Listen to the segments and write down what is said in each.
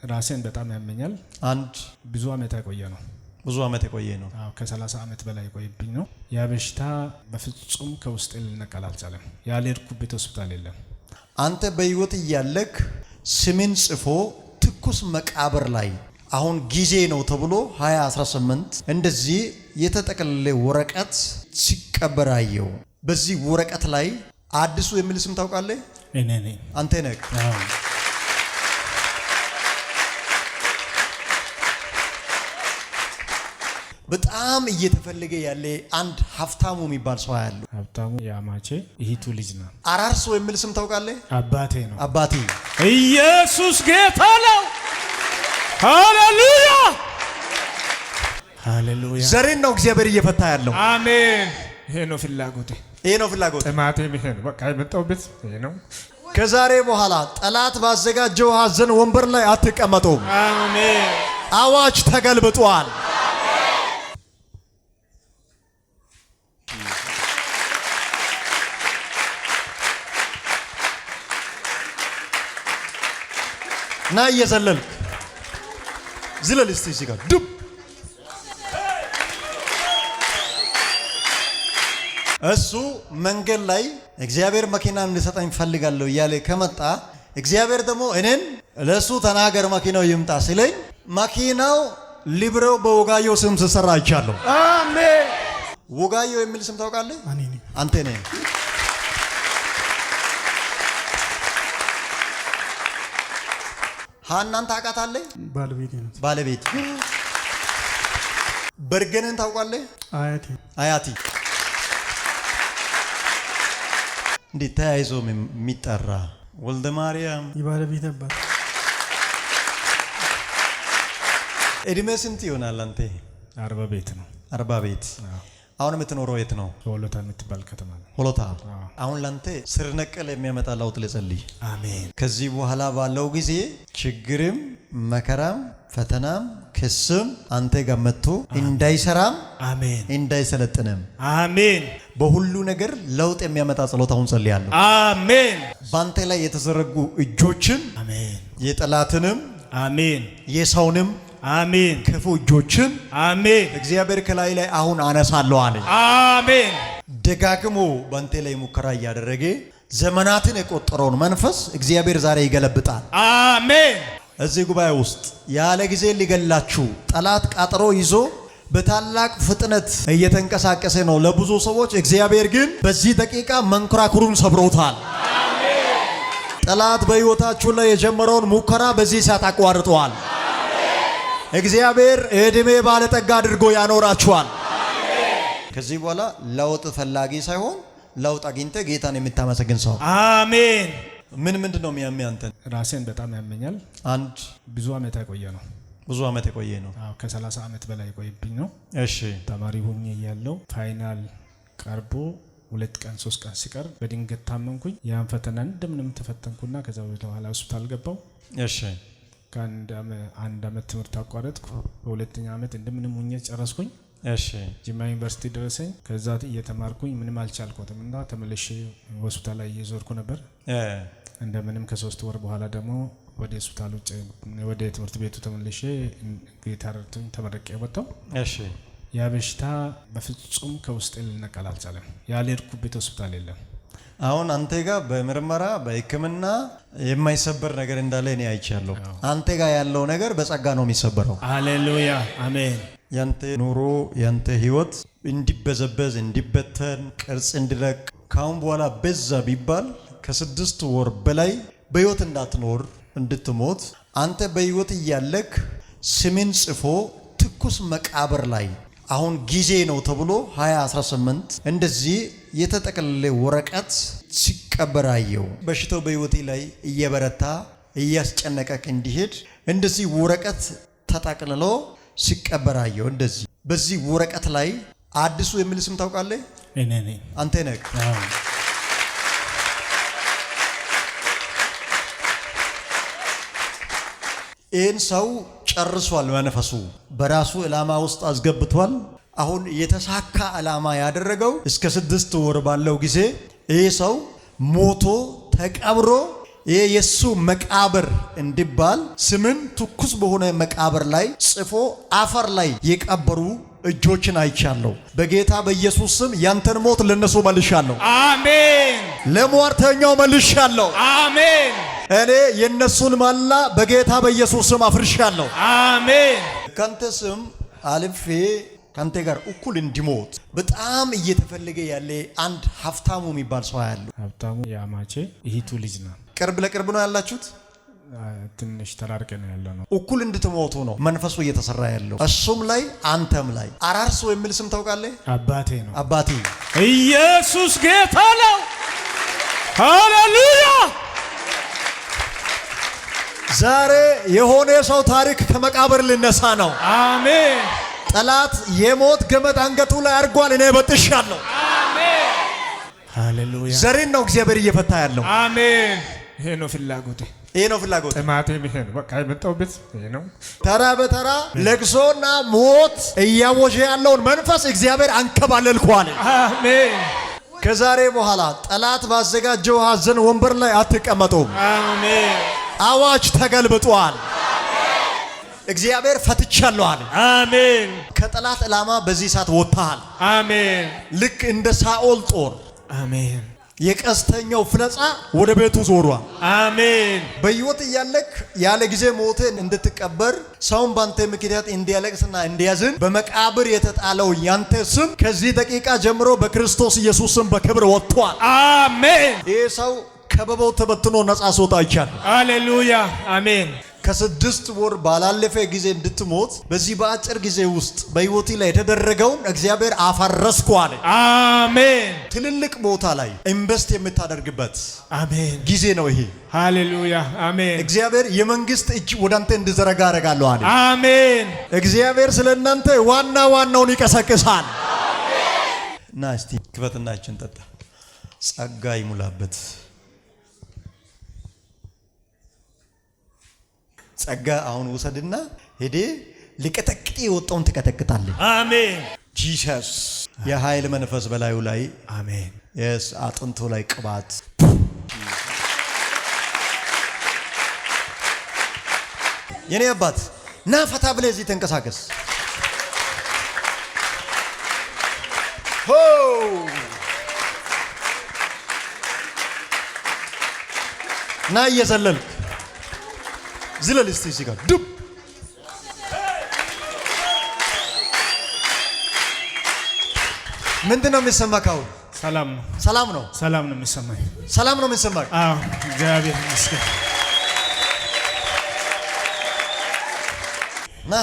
ራሴን በጣም ያመኛል። አንድ ብዙ አመት ያቆየ ነው። ብዙ አመት የቆየ ነው። ከ30 አመት በላይ የቆየብኝ ነው። ያ በሽታ በፍጹም ከውስጤ ሊነቀል አልቻለም። ያልሄድኩበት ሆስፒታል የለም። አንተ በህይወት እያለክ ስምን ጽፎ ትኩስ መቃብር ላይ አሁን ጊዜ ነው ተብሎ 2018 እንደዚህ የተጠቀለለ ወረቀት ሲቀበራየው በዚህ ወረቀት ላይ አዲሱ የሚል ስም ታውቃለህ? እኔ ነኝ። አንተ ነህ። በጣም እየተፈለገ ያለ አንድ ሀብታሙ የሚባል ሰው ያለው ሀብታሙ ያማቼ እህቱ ልጅ ነው። አራርሶ የሚል ስም ታውቃለህ? አባቴ ነው። አባቴ ኢየሱስ ጌታ ነው። ሃሌሉያ ሃሌሉያ። ዘሬን ነው እግዚአብሔር እየፈታ ያለው። አሜን። ይሄ ነው ፍላጎቴ። ይሄ ነው ፍላጎቴ። ጥማቴ ይሄ ነው። በቃ የመጣሁበት ይሄ ነው። ከዛሬ በኋላ ጠላት ባዘጋጀው ሀዘን ወንበር ላይ አትቀመጡም። አሜን። አዋጅ ተገልብጧል። ና እየዘለልክ ዝለል እስቲ እዚህ ጋር ዱብ። እሱ መንገድ ላይ እግዚአብሔር መኪና እንድሰጠኝ ፈልጋለሁ እያለ ከመጣ እግዚአብሔር ደግሞ እኔን ለሱ ተናገር መኪናው ይምጣ ሲለኝ መኪናው ሊብሬው በወጋየሁ ስም ተሰራ አይቻለሁ። አሜን። ወጋየሁ የሚል ስም ታውቃለህ? አንተ ነህ። ሃናን ታውቃታለህ? ባለቤት። በርገንን ታውቃለህ? አያቲ። እንዴት ተያይዞ የሚጠራ ወልደ ማርያም የባለቤት አባት። እድሜ ስንት ይሆናል አንተ? 40 ቤት ነው። 40 ቤት። አሁን የምትኖረው የት ነው? ሆሎታ የምትባል ከተማ ነው። ሆሎታ። አሁን ላንተ ስር ነቀል የሚያመጣ ለውጥ ልጸልይ። አሜን። ከዚህ በኋላ ባለው ጊዜ ችግርም መከራም ፈተናም ክስም አንተ ጋር መጥቶ እንዳይሰራም አሜን፣ እንዳይሰለጥንም አሜን። በሁሉ ነገር ለውጥ የሚያመጣ ጸሎት አሁን ጸልያለሁ። አሜን። ባንተ ላይ የተዘረጉ እጆችን አሜን፣ የጠላትንም አሜን፣ የሰውንም አሜን፣ ክፉ እጆችን አሜን እግዚአብሔር ከላይ ላይ አሁን አነሳለሁ አለ። አሜን። ደጋግሞ ባንተ ላይ ሙከራ እያደረገ ዘመናትን የቆጠረውን መንፈስ እግዚአብሔር ዛሬ ይገለብጣል። አሜን። እዚህ ጉባኤ ውስጥ ያለ ጊዜ ሊገላችሁ ጠላት ቃጠሮ ይዞ በታላቅ ፍጥነት እየተንቀሳቀሰ ነው ለብዙ ሰዎች። እግዚአብሔር ግን በዚህ ደቂቃ መንኮራኩሩን ሰብሮታል። አሜን። ጠላት በሕይወታችሁ ላይ የጀመረውን ሙከራ በዚህ ሰዓት አቋርጧል። እግዚአብሔር እድሜ ባለጠጋ አድርጎ ያኖራችኋል። ከዚህ በኋላ ለውጥ ፈላጊ ሳይሆን ለውጥ አግኝተ ጌታን የምታመሰግን ሰው። አሜን። ምንድን ነው የሚያመኝ አንተን? ራሴን በጣም ያመኛል። አንድ ብዙ አመት ያቆየ ነው። ብዙ አመት የቆየ ነው። ከ30 አመት በላይ የቆየብኝ ነው። እሺ። ተማሪ ሆኜ ያለው ፋይናል ቀርቦ 2 ቀን 3 ቀን ሲቀር በድንገት ታመምኩኝ። ያን ፈተና እንደምንም ተፈተንኩና ከዛ በኋላ ሆስፒታል ገባው። እሺ። አንድ አመት ትምህርት አቋረጥኩ። በሁለተኛ አመት እንደምንም ሆኜ ጨረስኩኝ። እሺ። ጅማ ዩኒቨርሲቲ ደረሰኝ። ከዛ እየተማርኩኝ ምንም አልቻልኩትም እና ተመልሼ ሆስፒታል ላይ እየዞርኩ ነበር። እንደምንም ከ3 ወር በኋላ ደግሞ ወደ ሆስፒታል ውጭ ወደ ትምህርት ቤቱ ተመልሼ ጌታ ረድቶኝ ተመረቄ ወጣሁ። እሺ። ያ በሽታ በፍጹም ከውስጤ ሊነቀል አልቻለም። ያልሄድኩበት ሆስፒታል የለም። አሁን አንተ ጋር በምርመራ በሕክምና የማይሰበር ነገር እንዳለ እኔ አይቻለሁ። አንተ ጋር ያለው ነገር በጸጋ ነው የሚሰበረው። ሃሌሉያ አሜን። ያንተ ኑሮ ያንተ ህይወት እንዲበዘበዝ እንዲበተን ቅርጽ እንዲለቅ ካሁን በኋላ በዛ ቢባል ከ6 ወር በላይ በህይወት እንዳትኖር እንድትሞት አንተ በህይወት እያለክ ስምን ጽፎ ትኩስ መቃብር ላይ አሁን ጊዜ ነው ተብሎ 2018 እንደዚህ የተጠቀለለ ወረቀት ሲቀበራየው በሽታው በህይወቴ ላይ እየበረታ እያስጨነቀክ እንዲሄድ እንደዚህ ወረቀት ተጠቅልሎ ሲቀበራየው እንደዚህ በዚህ ወረቀት ላይ አዲሱ የሚል ስም ታውቃለህ? እኔ ነኝ። አንተ ነህ። ይህን ሰው ጨርሷል። መንፈሱ በራሱ ዕላማ ውስጥ አስገብቷል። አሁን የተሳካ ዕላማ ያደረገው እስከ 6 ወር ባለው ጊዜ ይህ ሰው ሞቶ ተቀብሮ የሱ መቃብር እንዲባል ስምን ትኩስ በሆነ መቃብር ላይ ጽፎ አፈር ላይ የቀበሩ እጆችን አይቻለሁ። በጌታ በኢየሱስ ስም ያንተን ሞት ለነሱ መልሻለሁ። አሜን። ለሟርተኛው መልሻለሁ። አሜን። እኔ የነሱን ማላ በጌታ በኢየሱስ ስም አፍርሻለሁ። አሜን። ካንተ ስም አልፌ ካንተ ጋር እኩል እንዲሞት በጣም እየተፈለገ ያለ አንድ ሀብታሙ የሚባል ሰው ያለው። ሀብታሙ ያማቼ እህቱ ልጅ ነው። ቅርብ ለቅርብ ነው ያላችሁት? ትንሽ ተራርቀ ነው ያለው ነው። እኩል እንድትሞቱ ነው መንፈሱ እየተሰራ ያለው። እሱም ላይ አንተም ላይ አራርሶ የሚል ስም ታውቃለህ? አባቴ ነው። አባቴ ኢየሱስ ጌታ ነው። ሃሌሉያ። ዛሬ የሆነ ሰው ታሪክ ከመቃብር ሊነሳ ነው። አሜን። ጠላት የሞት ገመድ አንገቱ ላይ አድርጓል። እኔ በጥሻለሁ። አሜን። ሃሌሉያ። ዘሬን ነው እግዚአብሔር እየፈታ ያለው። አሜን። ይሄ ነው ፍላጎቴ። ይሄ ነው ፍላጎት። ጥማቴ ይሄ ነው። በቃ የመጣሁበት ይሄ ነው። ተራ በተራ ለቅሶና ሞት እያወጀ ያለውን መንፈስ እግዚአብሔር አንከባለልኳል። አሜን። ከዛሬ በኋላ ጠላት ባዘጋጀው ሐዘን ወንበር ላይ አትቀመጡም። አሜን። አዋጅ ተገልብጧል። እግዚአብሔር ፈትቻለሁ አለ። አሜን። ከጠላት ዕላማ በዚህ ሰዓት ወጥተሃል። አሜን። ልክ እንደ ሳኦል ጦር አሜን። የቀስተኛው ፍለጻ ወደ ቤቱ ዞሯል። አሜን። በሕይወት እያለክ ያለ ጊዜ ሞትን እንድትቀበር ሰውን ባንተ ምክንያት እንዲያለቅስና እንዲያዝን በመቃብር የተጣለው ያንተ ስም ከዚህ ደቂቃ ጀምሮ በክርስቶስ ኢየሱስ ስም በክብር ወጥቷል። አሜን። ይህ ሰው ከበባው ተበትኖ ነጻ ሶታ ይቻል። ሃሌሉያ። አሜን። ከ6 ወር ባላለፈ ጊዜ እንድትሞት በዚህ በአጭር ጊዜ ውስጥ በሕይወት ላይ የተደረገውን እግዚአብሔር አፈረስኩ አለ። አሜን። ትልልቅ ቦታ ላይ ኢንቨስት የምታደርግበት አሜን ጊዜ ነው ይሄ። ሃሌሉያ። አሜን። እግዚአብሔር የመንግስት እጅ ወዳንተ እንዲዘረጋ አደርጋለሁ አለ። አሜን። እግዚአብሔር ስለናንተ ዋናውን ይቀሰቅሳል። እና እስቲ ክፈትና እችን ጠጣ። ጸጋ ይሙላበት። ጸጋ አሁን ውሰድና ሄዴ ሊቀጠቅጥ የወጣውን ትቀጠቅጣለህ። አሜን። ጂሰስ የኃይል መንፈስ በላዩ ላይ አሜን። የስ አጥንቶ ላይ ቅባት የኔ አባት ና ፈታ ብለህ እዚህ ተንቀሳቀስ። ሆ ና እየዘለልክ ዝለል እስቲ እዚህ ጋር ዱብ። ምንድን ነው የሚሰማህ? አሁን ሰላም ነው። ሰላም ነው። ሰላም ነው የሚሰማኝ። ሰላም ነው የሚሰማህ? አዎ፣ እግዚአብሔር ይመስገን። ና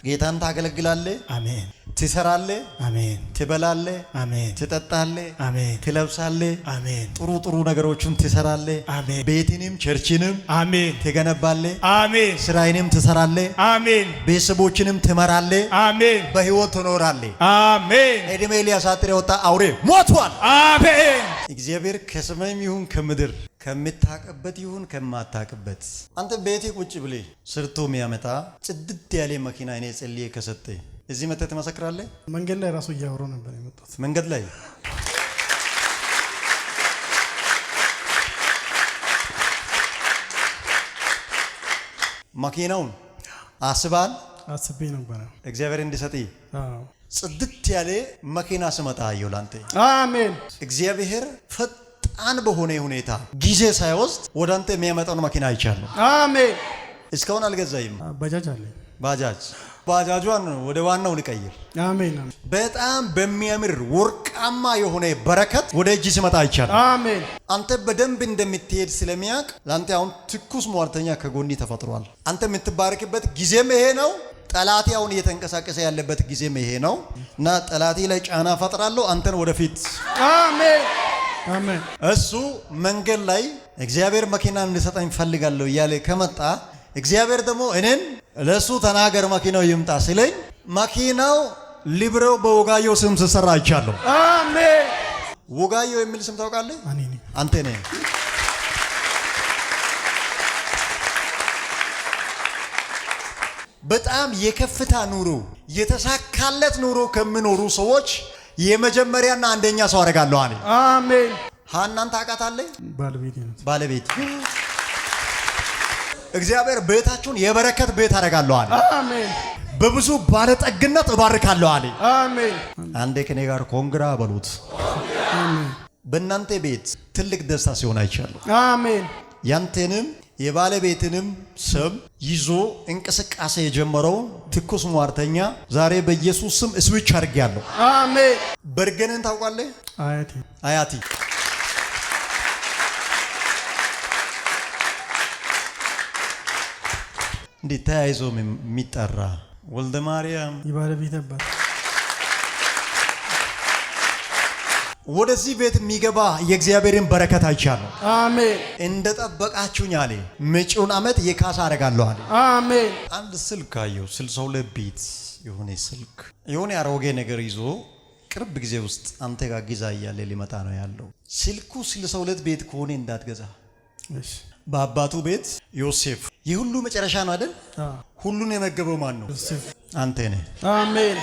ጌታን ታገለግላለህ። አሜን። ትሰራለህ። አሜን። ትበላለህ። አሜን። ትጠጣለህ። አሜን። ትለብሳለህ። አሜን። ጥሩ ነገሮችን ትሰራለህ። አሜን። ቤትንም ቸርችንም አሜን። ትገነባለህ። አሜን። ስራዬንም ትሰራለህ። አሜን። ቤተሰቦችንም ትመራለህ። አሜን። በህይወት ትኖራለህ። አሜን። እድሜ ሊያሳጥር የወጣ አውሬ ሞቷል። አሜን። እግዚአብሔር ከሰማይም ይሁን ከምድር ከምታቀበት ይሁን ከማታቀበት አንተ ቤቴ ቁጭ ብለህ ሰርቶ የሚያመጣ ጽድት ያለ መኪና እኔ ጸልዬ ከሰጠኝ እዚህ መተህ ትመሰክራለህ። መንገድ ላይ ራሱ እያወሩ ነበር የመጣሁት። መንገድ ላይ መኪናውን አስባል አስቤ ነበር እግዚአብሔር እንዲሰጥ። ጽድት ያለ መኪና ስመጣ አየሁ ላንተ። አሜን። እግዚአብሔር ፈጣን በሆነ ሁኔታ ጊዜ ሳይወስድ ወደ አንተ የሚያመጣውን መኪና አይቻለሁ። አሜን። እስካሁን አልገዛይም። ባጃጅ አለ። ባጃጇን ወደ ዋናው ልቀይር። አሜን። በጣም በሚያምር ወርቃማ የሆነ በረከት ወደ እጅ ሲመጣ አይቻለሁ። አሜን። አንተ በደንብ እንደምትሄድ ስለሚያውቅ ለአንተ አሁን ትኩስ ሟርተኛ ከጎኒ ተፈጥሯል። አንተ የምትባረክበት ጊዜም ይሄ ነው። ጠላቴ አሁን እየተንቀሳቀሰ ያለበት ጊዜም ይሄ ነው እና ጠላቴ ላይ ጫና ፈጥራለሁ አንተን ወደፊት። አሜን። አሜን። እሱ መንገድ ላይ እግዚአብሔር መኪና እንድሰጠኝ ፈልጋለሁ እያለ ከመጣ እግዚአብሔር ደግሞ እኔን ለሱ ተናገር መኪናው ይምጣ ሲለኝ መኪናው ሊብሬው በወጋየው ስም ስሰራ አይቻለሁ። አሜን። ወጋየው የሚል ስም ታውቃለህ? አንተ ነህ። በጣም የከፍታ ኑሮ የተሳካለት ኑሮ ከሚኖሩ ሰዎች የመጀመሪያና አንደኛ ሰው አደርጋለሁ አለ። አሜን። ሃናን ታውቃታለህ? ባለቤቴ ነው። ባለቤት እግዚአብሔር ቤታችሁን የበረከት ቤት አደርጋለሁ አለ። አሜን። በብዙ ባለጠግነት እባርካለሁ አለ። አሜን። አንዴ ከኔ ጋር ኮንግራ በሉት። አሜን። በእናንተ ቤት ትልቅ ደስታ ሲሆን አይቻለሁ። አሜን። ያንተንም የባለቤትንም ስም ይዞ እንቅስቃሴ የጀመረው ትኩስ ሟርተኛ ዛሬ በኢየሱስ ስም ስዊች አድርጌያለሁ። አሜን። በርገንን ታውቃለህ? አያቲ እንዴት ተያይዞ የሚጠራ ወልደ ማርያም የባለቤት አባት ወደዚህ ቤት የሚገባ የእግዚአብሔርን በረከት አይቻለሁ። አሜን። እንደጠበቃችሁኝ አለ መጪውን ዓመት የካሳ አደርጋለሁ አለ። አሜን። አንድ ስልክ አየሁ 62 ቤት የሆነ አሮጌ ነገር ይዞ ቅርብ ጊዜ ውስጥ አንተ ጋር ግዛ እያለ ሊመጣ ነው ያለው። ስልኩ 62 ቤት ከሆነ እንዳትገዛ። እሺ። በአባቱ ቤት ዮሴፍ የሁሉ መጨረሻ ነው አይደል? ሁሉን የመገበው ማን ነው? ዮሴፍ። አንተ ነህ። አሜን።